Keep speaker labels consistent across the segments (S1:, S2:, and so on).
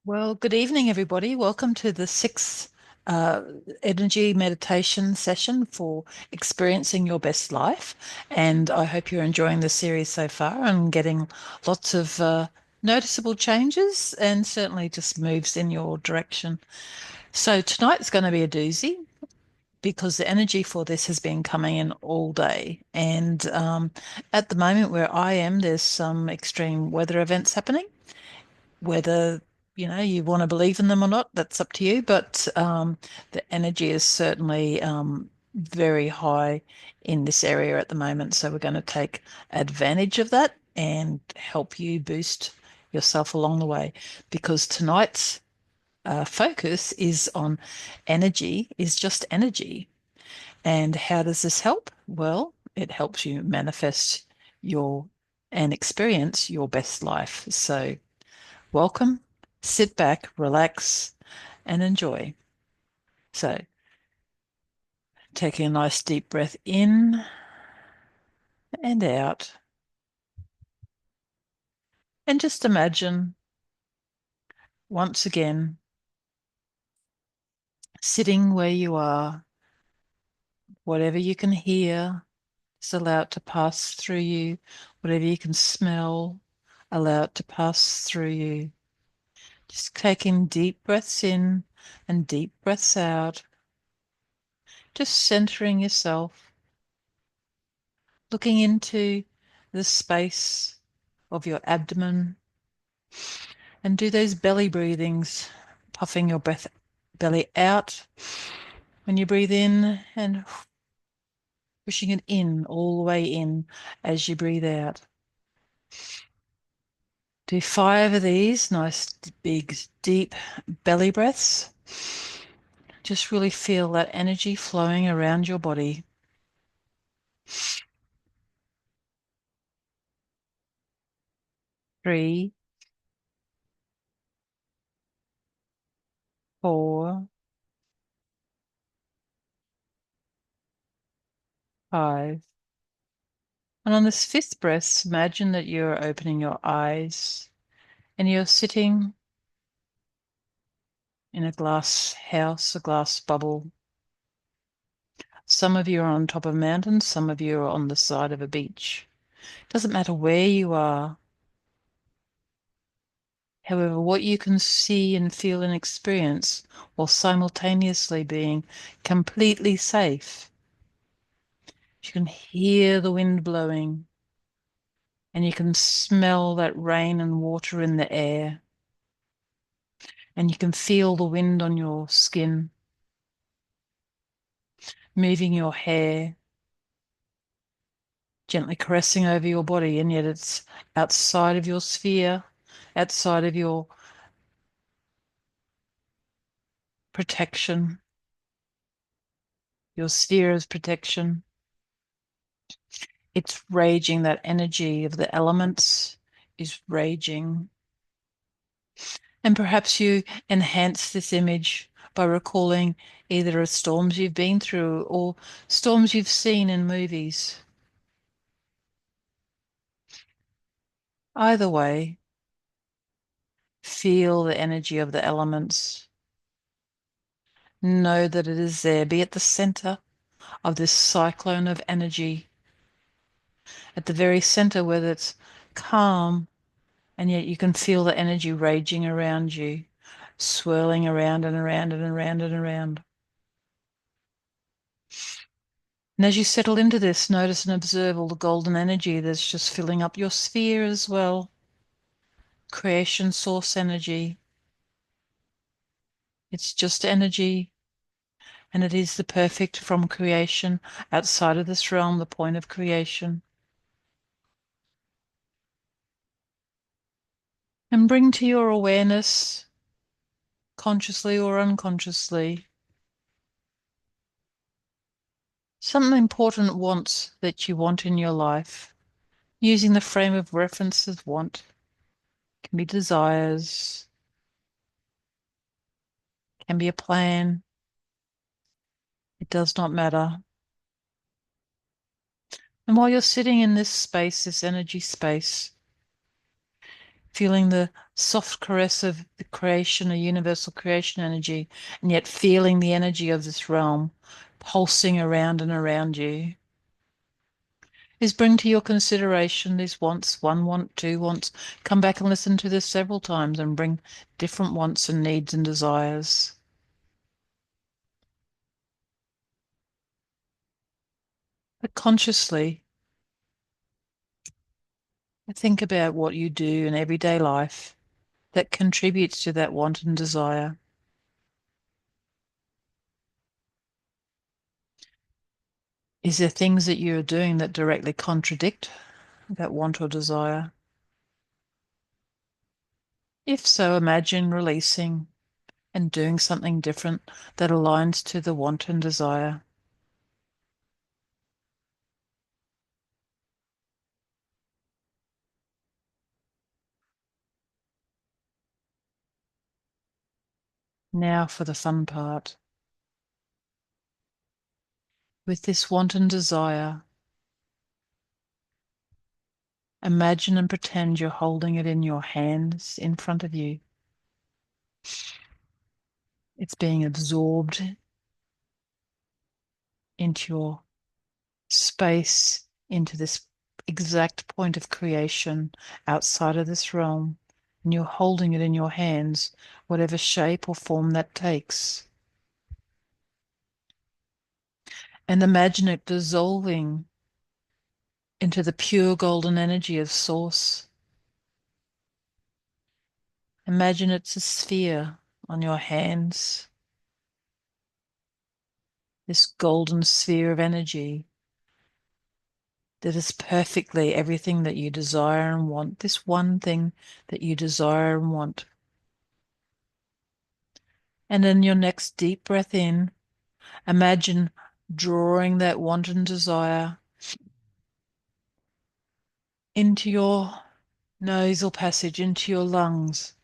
S1: Well, good evening, everybody. Welcome to the sixth uh, energy meditation session for experiencing your best life. And I hope you're enjoying the series so far and getting lots of noticeable changes and certainly just moves in your direction. So tonight's going to be a doozy because the energy for this has been coming in all day. And at the moment where I am, there's some extreme weather events happening. Whether you want to believe in them or not, that's up to you. But the energy is certainly very high in this area at the moment. So we're going to take advantage of that and help you boost yourself along the way. Because tonight's focus is on energy, is just energy. And how does this help? Well, it helps you manifest your and experience your best life. So welcome, sit back, relax, and enjoy. So, taking a nice deep breath in and out, and just imagine once again sitting where you are, whatever you can hear, just allow it to pass through you, whatever you can smell, allow it to pass through you. Just taking deep breaths in and deep breaths out, just centering yourself, looking into the space of your abdomen and do those belly breathings, puffing your breath belly out when you breathe in and pushing it in all the way in as you breathe out. Do 5 of these nice big deep belly breaths. Just really feel that energy flowing around your body. 3, 4, 5. And on this fifth breath, imagine that you're opening your eyes and you're sitting in a glass house, a glass bubble. Some of you are on top of mountains, some of you are on the side of a beach. Doesn't matter where you are. However, what you can see and feel and experience while simultaneously being completely safe. You can hear the wind blowing and you can smell that rain and water in the air and you can feel the wind on your skin, moving your hair, gently caressing over your body, and yet it's outside of your sphere, outside of your protection, your sphere of protection. It's raging, that energy of the elements is raging. And perhaps you enhance this image by recalling either storms you've been through or storms you've seen in movies. Either way, feel the energy of the elements. Know that it is there. Be at the center of this cyclone of energy, at the very center where it's calm, and yet you can feel the energy raging around you, swirling around and around and around and around. And as you settle into this, notice and observe all the golden energy that's just filling up your sphere as well. Creation source energy. It's just energy, and it is the perfect from creation outside of this realm, the point of creation. And bring to your awareness, consciously or unconsciously, some important wants that you want in your life, using the frame of reference as want. Can be desires, can be a plan. It does not matter. And while you're sitting in this space, this energy space, feeling the soft caress of the creation, a universal creation energy, and yet feeling the energy of this realm pulsing around and around you. Is bring to your consideration these wants, one want, two wants. Come back and listen to this several times and bring different wants and needs and desires. But consciously, think about what you do in everyday life that contributes to that want and desire. Is there things that you're doing that directly contradict that want or desire? If so, imagine releasing and doing something different that aligns to the want and desire. Now for the fun part. With this want and desire, imagine and pretend you're holding it in your hands in front of you. It's being absorbed into your space, into this exact point of creation outside of this realm. And you're holding it in your hands, whatever shape or form that takes. And imagine it dissolving into the pure golden energy of Source. Imagine it's a sphere on your hands, this golden sphere of energy that is perfectly everything that you desire and want, this one thing that you desire and want. And in your next deep breath in, imagine drawing that want and desire into your nasal passage, into your lungs.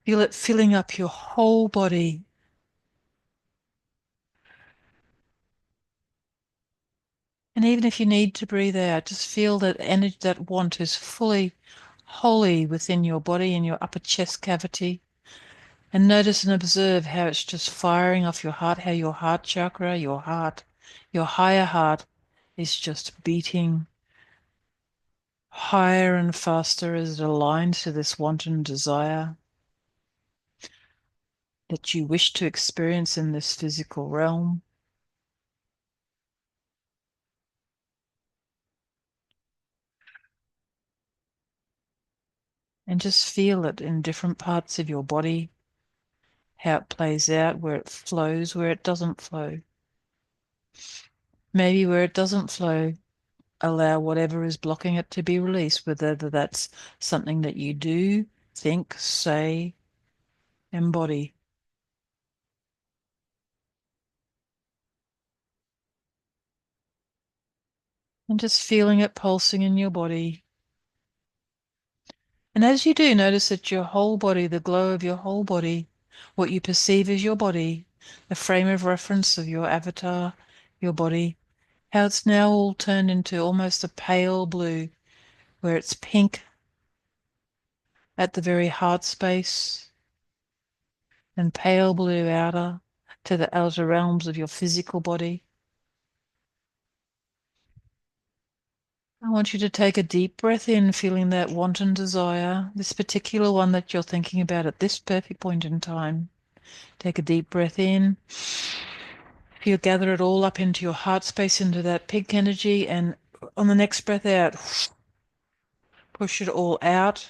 S1: Feel it filling up your whole body. And even if you need to breathe out, just feel that energy, that want is fully, wholly within your body in your upper chest cavity. And notice and observe how it's just firing off your heart, how your heart chakra, your heart, your higher heart is just beating higher and faster as it aligns to this wanton desire that you wish to experience in this physical realm. And just feel it in different parts of your body, how it plays out, where it flows, where it doesn't flow. Maybe where it doesn't flow, allow whatever is blocking it to be released, whether that's something that you do, think, say, embody. And just feeling it pulsing in your body. And as you do, notice that your whole body, the glow of your whole body, what you perceive as your body, the frame of reference of your avatar, your body, how it's now all turned into almost a pale blue, where it's pink at the very heart space and pale blue outer to the outer realms of your physical body. I want you to take a deep breath in, feeling that wanton desire, this particular one that you're thinking about at this perfect point in time. Take a deep breath in. Feel gather it all up into your heart space, into that pink energy, and on the next breath out, push it all out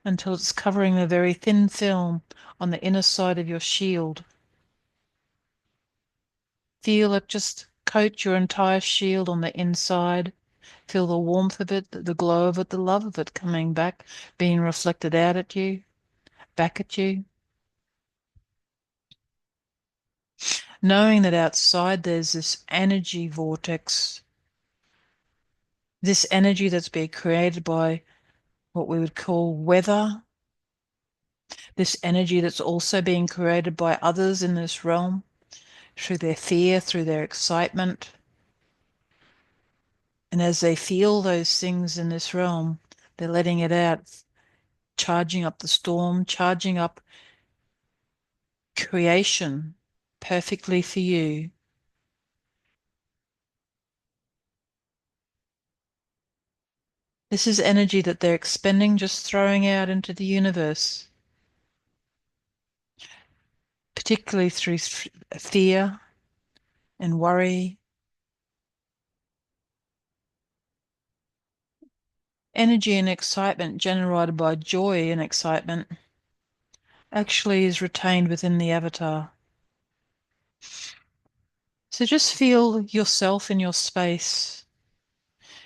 S1: until it's covering the very thin film on the inner side of your shield. Feel it just coat your entire shield on the inside. Feel the warmth of it, the glow of it, the love of it coming back, being reflected out at you, back at you. Knowing that outside there's this energy vortex, this energy that's being created by what we would call weather, this energy that's also being created by others in this realm through their fear, through their excitement. And as they feel those things in this realm, they're letting it out charging up the storm, charging up creation perfectly for you. This is energy that they're expending, just throwing out into the universe, particularly through fear and worry. Energy and excitement generated by joy and excitement actually is retained within the avatar. So just feel yourself in your space,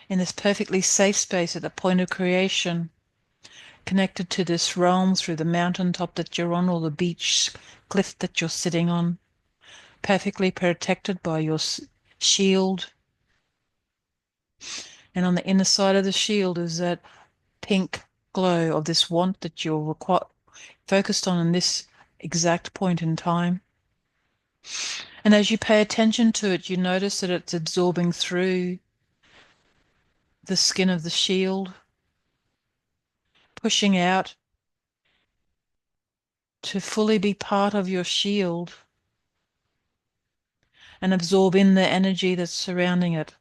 S1: in this perfectly safe space at the point of creation, connected to this realm through the mountaintop that you're on or the beach cliff that you're sitting on, perfectly protected by your shield. And on the inner side of the shield is that pink glow of this want that you're focused on in this exact point in time. And as you pay attention to it, you notice that it's absorbing through the skin of the shield, pushing out to fully be part of your shield and absorb in the energy that's surrounding it.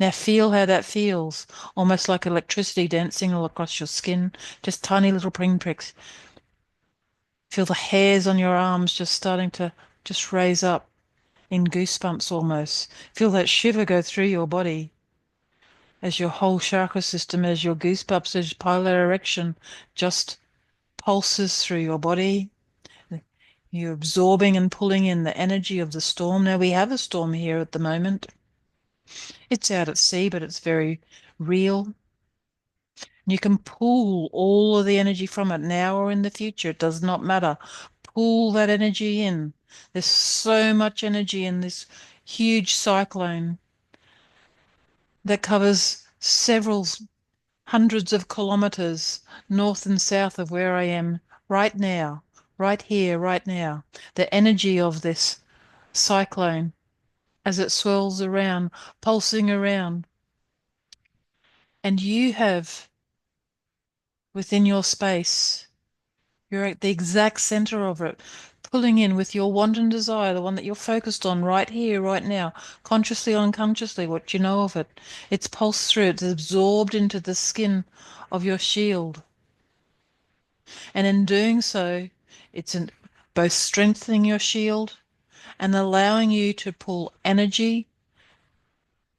S1: Now feel how that feels, almost like electricity dancing all across your skin, just tiny little pinpricks. Feel the hairs on your arms just starting to just raise up in goosebumps almost. Feel that shiver go through your body as your whole chakra system, as your goosebumps, as polar erection just pulses through your body. You're absorbing and pulling in the energy of the storm. Now we have a storm here at the moment. It's out at sea, but it's very real. You can pull all of the energy from it now or in the future. It does not matter. Pull that energy in. There's so much energy in this huge cyclone that covers several hundreds of kilometers north and south of where I am right now, right here, right now. The energy of this cyclone as it swirls around, pulsing around. And you have within your space, you're at the exact center of it, pulling in with your want and desire, the one that you're focused on right here, right now, consciously, unconsciously, what you know of it. It's pulsed through, it's absorbed into the skin of your shield. And in doing so, it's both strengthening your shield and allowing you to pull energy,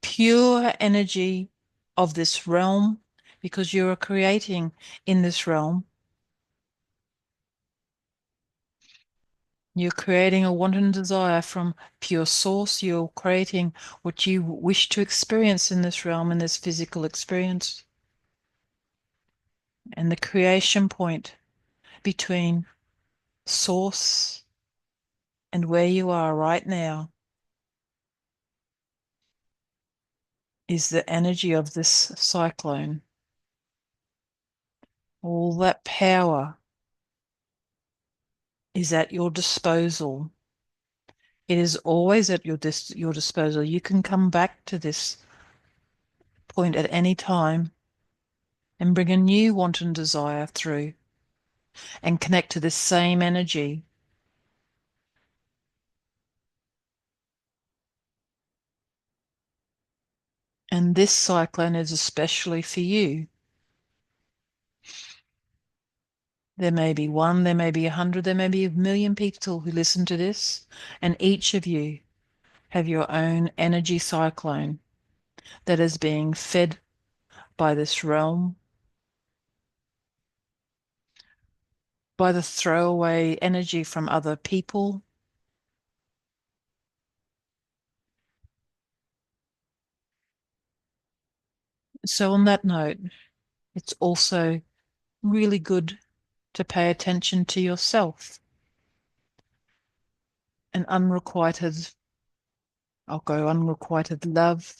S1: pure energy of this realm, because you are creating in this realm. You're creating a want and desire from pure source. You're creating what you wish to experience in this realm, in this physical experience. And the creation point between source and where you are right now is the energy of this cyclone. All that power is at your disposal. It is always at your disposal. You can come back to this point at any time and bring a new want and desire through and connect to this same energy. And this cyclone is especially for you. There may be one, there may be 100, there may be 1,000,000 people who listen to this, and each of you have your own energy cyclone that is being fed by this realm, by the throwaway energy from other people. So on that note, it's also really good to pay attention to yourself and unrequited love,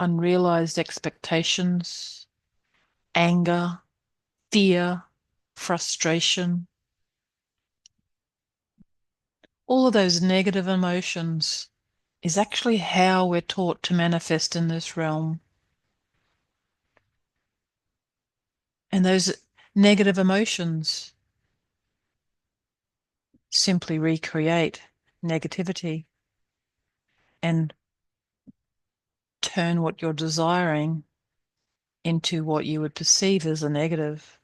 S1: unrealized expectations, anger, fear, frustration, all of those negative emotions is actually how we're taught to manifest in this realm. And those negative emotions simply recreate negativity and turn what you're desiring into what you would perceive as a negative.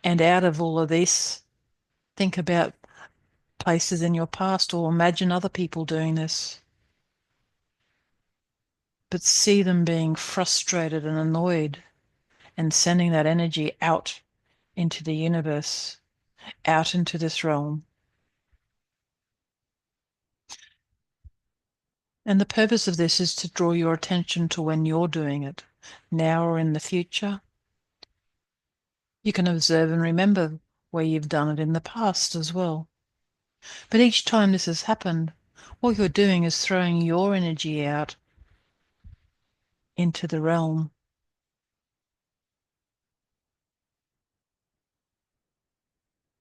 S1: And out of all of this, think about places in your past or imagine other people doing this, but see them being frustrated and annoyed and sending that energy out into the universe, out into this realm. And the purpose of this is to draw your attention to when you're doing it, now or in the future. You can observe and remember where you've done it in the past as well. But each time this has happened, what you're doing is throwing your energy out into the realm.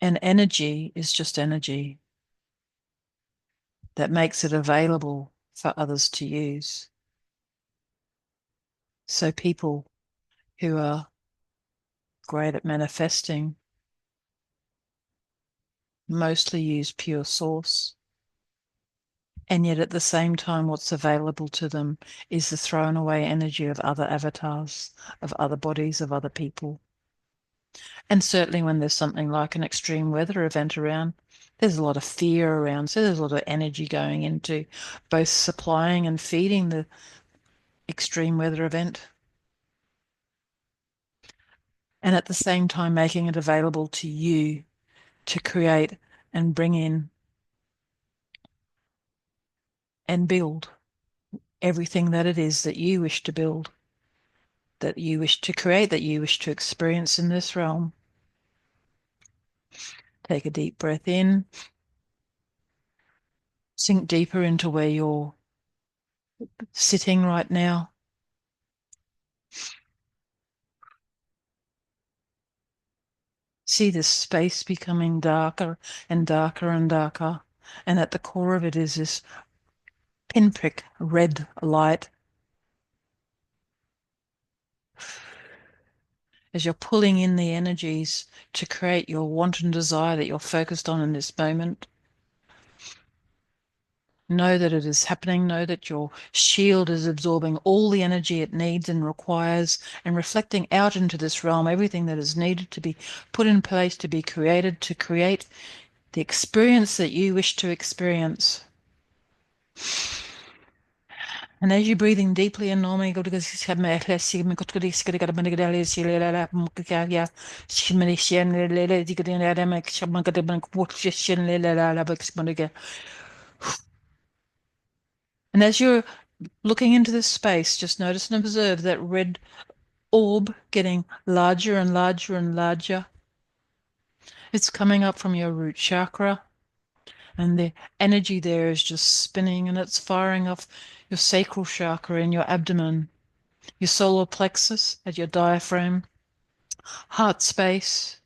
S1: And energy is just energy that makes it available for others to use. So people who are great at manifesting mostly use pure source. And yet at the same time, what's available to them is the thrown away energy of other avatars, of other bodies, of other people. And certainly when there's something like an extreme weather event around, there's a lot of fear around. So there's a lot of energy going into both supplying and feeding the extreme weather event, and at the same time making it available to you to create and bring in and build everything that it is that you wish to build, that you wish to create, that you wish to experience in this realm. Take a deep breath in, sink deeper into where you're sitting right now. See this space becoming darker and darker and darker. And at the core of it is this pinprick red light. As you're pulling in the energies to create your want and desire that you're focused on in this moment, know that it is happening. Know that your shield is absorbing all the energy it needs and requires and reflecting out into this realm everything that is needed to be put in place, to be created, to create the experience that you wish to experience. And as you're breathing deeply and normally, and as you're looking into this space, just notice and observe that red orb getting larger and larger and larger. It's coming up from your root chakra, and the energy there is just spinning and it's firing off your sacral chakra in your abdomen, your solar plexus at your diaphragm, heart space,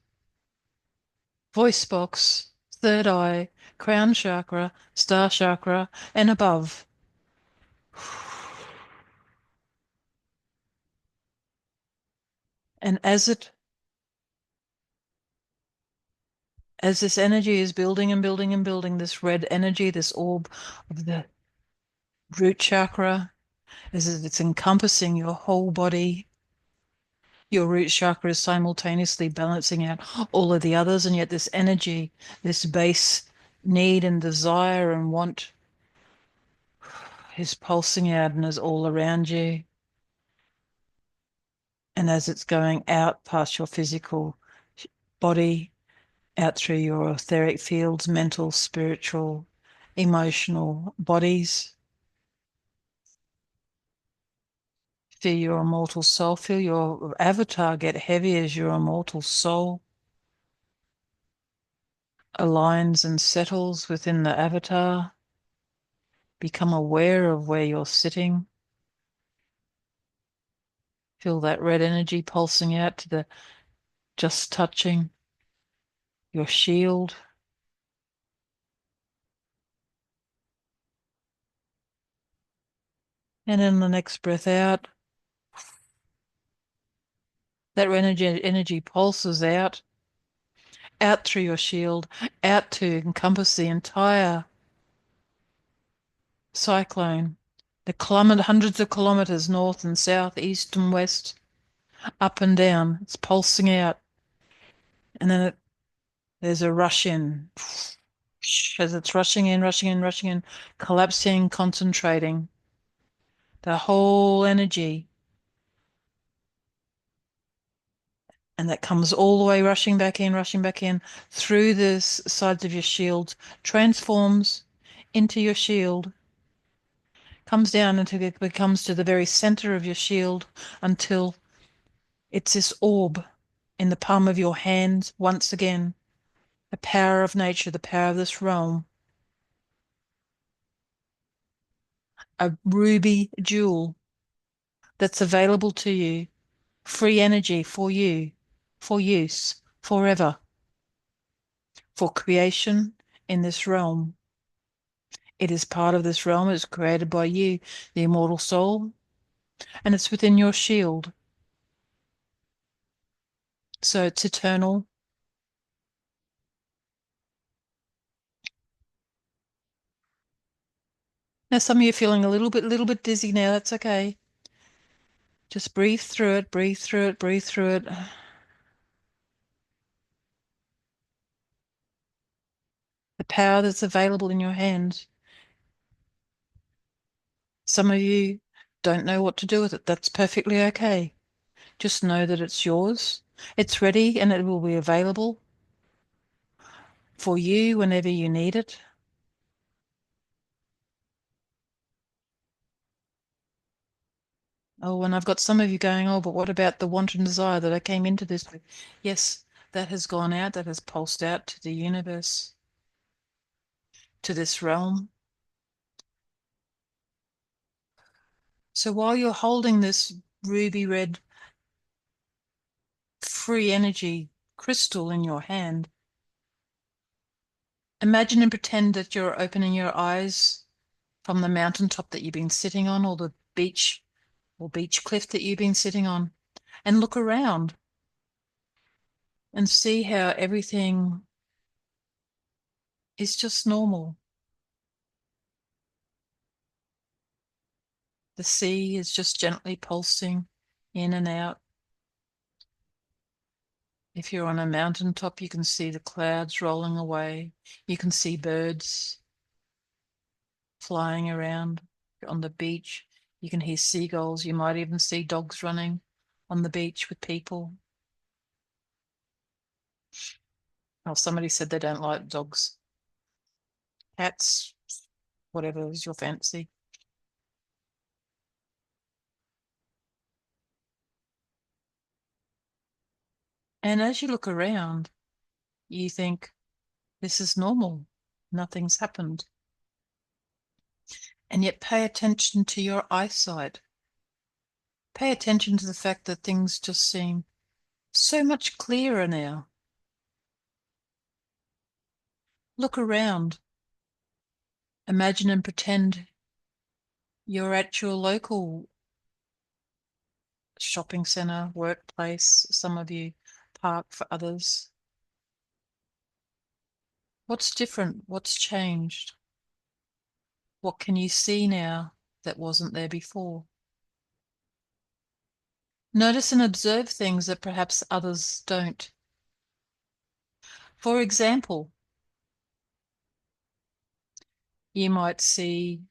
S1: voice box, third eye, crown chakra, star chakra, and above. And as this energy is building and building and building, this red energy, this orb of the root chakra, as it's encompassing your whole body, your root chakra is simultaneously balancing out all of the others, and yet this energy, this base need and desire and want is pulsing out and is all around you. And as it's going out past your physical body, out through your etheric fields, mental, spiritual, emotional bodies, feel your immortal soul, feel your avatar get heavy as your immortal soul aligns and settles within the avatar. Become aware of where you're sitting. Feel that red energy pulsing out to the just touching your shield. And in the next breath out, That energy pulses out through your shield, out to encompass the entire cyclone, hundreds of kilometers north and south, east and west, up and down. It's pulsing out, and then there's a rush in as it's rushing in, rushing in, rushing in, collapsing, concentrating. The whole energy, and that comes all the way rushing back in through the sides of your shield, transforms into your shield, comes down until it becomes to the very center of your shield, until it's this orb in the palm of your hand once again. The power of nature, the power of this realm. A ruby jewel that's available to you. Free energy for you, for use, forever, for creation in this realm. It is part of this realm. It's created by you, the immortal soul, and it's within your shield. So it's eternal. Now, some of you are feeling a little bit dizzy now. That's okay. Just breathe through it, breathe through it, breathe through it. The power that's available in your hands. Some of you don't know what to do with it. That's perfectly okay. Just know that it's yours. It's ready and it will be available for you whenever you need it. Oh, and I've got some of you going, oh, but what about the want and desire that I came into this with? Yes, that has gone out, that has pulsed out to the universe, to this realm. So while you're holding this ruby red free energy crystal in your hand, imagine and pretend that you're opening your eyes from the mountaintop that you've been sitting on, or the beach or beach cliff that you've been sitting on, and look around and see how everything is just normal. The sea is just gently pulsing in and out. If you're on a mountaintop, you can see the clouds rolling away. You can see birds flying around on the beach. You can hear seagulls. You might even see dogs running on the beach with people. Oh, somebody said they don't like dogs. Cats, whatever is your fancy. And as you look around, you think, this is normal. Nothing's happened. And yet pay attention to your eyesight. Pay attention to the fact that things just seem so much clearer now. Look around. Imagine and pretend you're at your local shopping centre, workplace, some of you park for others. What's different? What's changed? What can you see now that wasn't there before? Notice and observe things that perhaps others don't. For example, you might see,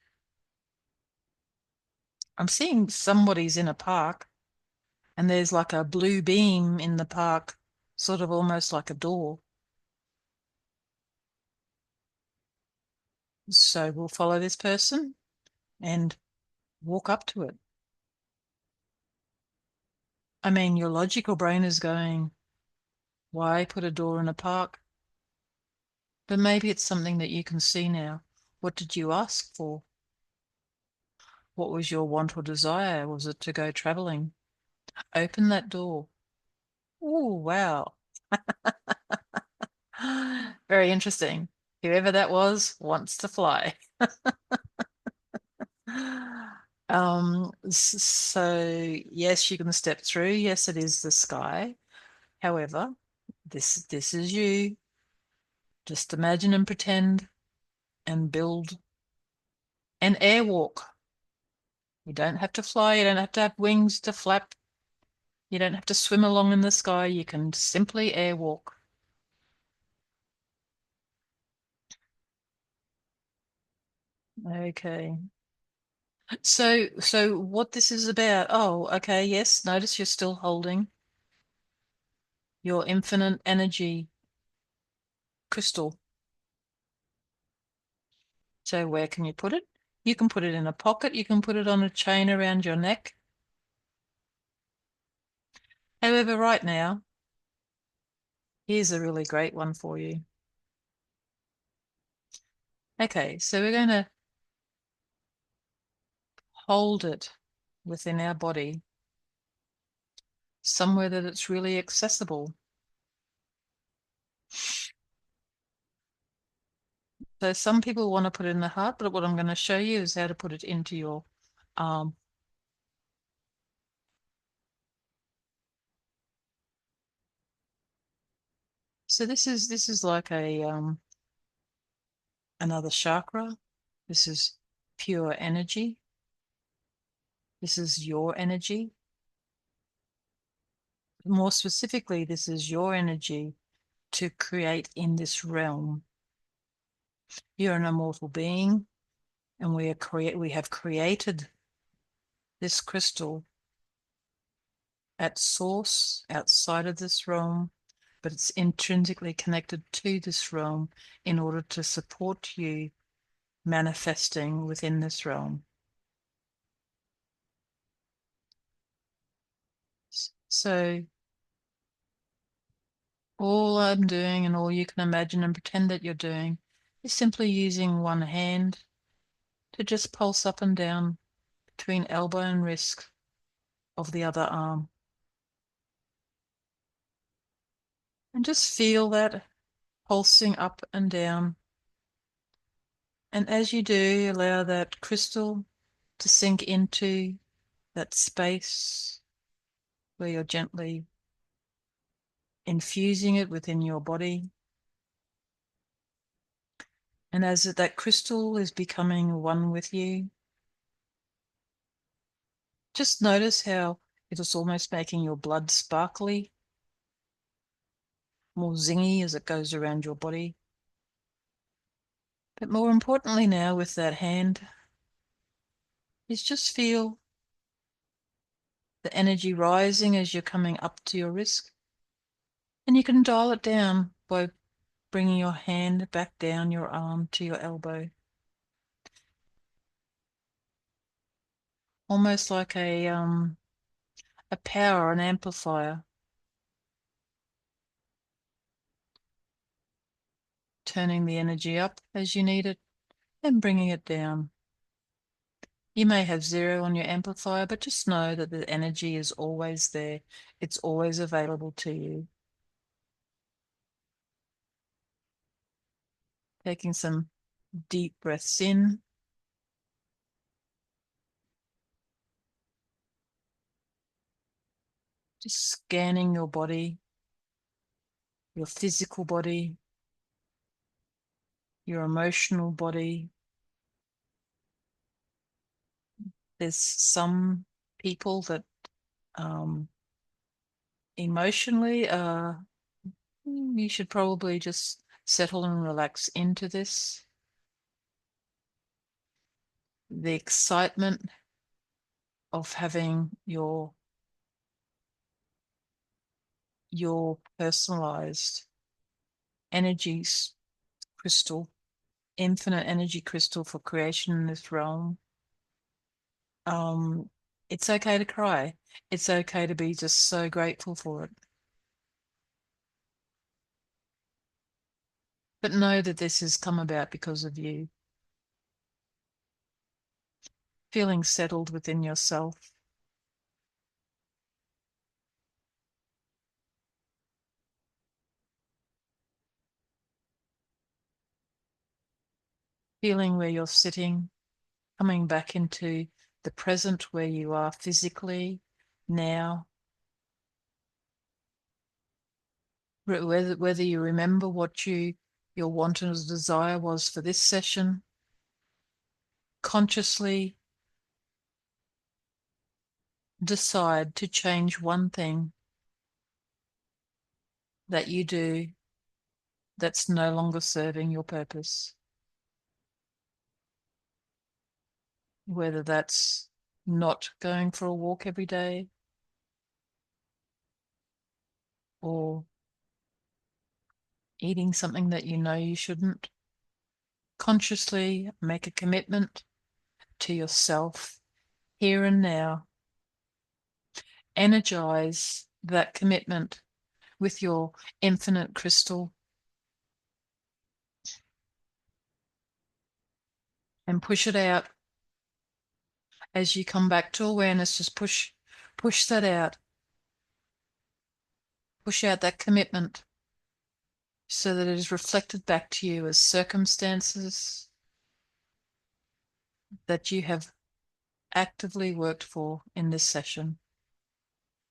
S1: I'm seeing somebody's in a park and there's like a blue beam in the park, sort of almost like a door. So we'll follow this person and walk up to it. I mean, your logical brain is going, why put a door in a park? But maybe it's something that you can see now. What did you ask for? What was your want or desire? Was it to go traveling? Open that door. Oh, wow. Very interesting. Whoever that was wants to fly. So yes, you can step through. Yes, it is the sky. However, this is you. Just imagine and pretend and build an airwalk. You don't have to fly. You don't have to have wings to flap. You don't have to swim along in the sky. You can simply airwalk. Okay. So what this is about? Oh, okay. Yes. Notice you're still holding your infinite energy crystal. So where can you put it? You can put it in a pocket. You can put it on a chain around your neck. However, right now, here's a really great one for you. Okay, so we're going to hold it within our body, somewhere that it's really accessible. So some people want to put it in the heart, but what I'm going to show you is how to put it into your arm. So this is like a another chakra. This is pure energy. This is your energy. More specifically, this is your energy to create in this realm. You're an immortal being, and we have created this crystal at source outside of this realm, but it's intrinsically connected to this realm in order to support you manifesting within this realm. So all I'm doing and all you can imagine and pretend that you're doing is simply using one hand to just pulse up and down between elbow and wrist of the other arm. And just feel that pulsing up and down. And as you do, allow that crystal to sink into that space where you're gently infusing it within your body. And as that crystal is becoming one with you, just notice how it is almost making your blood sparkly, more zingy as it goes around your body. But more importantly now with that hand is just feel the energy rising as you're coming up to your wrist. And you can dial it down by bringing your hand back down your arm to your elbow. Almost like a power, an amplifier, turning the energy up as you need it and bringing it down. You may have zero on your amplifier, but just know that the energy is always there. It's always available to you. Taking some deep breaths in, just scanning your body, your physical body, your emotional body. There's some people that um, emotionally, you should probably just settle and relax into this. The excitement of having your personalized energies crystal, infinite energy crystal for creation in this realm. Um, it's okay to cry. It's okay to be just so grateful for it. But know that this has come about because of you. Feeling settled within yourself, feeling where you're sitting, coming back into the present where you are physically now, whether you remember what your want and desire was for this session, consciously decide to change one thing that you do that's no longer serving your purpose. Whether that's not going for a walk every day or eating something that you know you shouldn't. Consciously make a commitment to yourself here and now. Energize that commitment with your infinite crystal and push it out as you come back to awareness. Just push that out. Push out that commitment so that it is reflected back to you as circumstances that you have actively worked for in this session,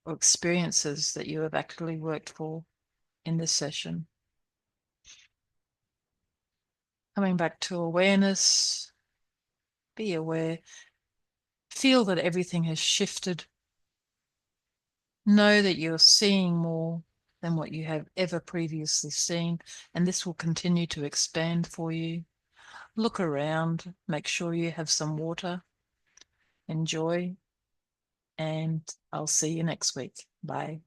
S1: or experiences that you have actively worked for in this session. Coming back to awareness, be aware, feel that everything has shifted. Know that you're seeing more than what you have ever previously seen, and this will continue to expand for you. Look around, make sure you have some water, enjoy, and I'll see you next week. Bye.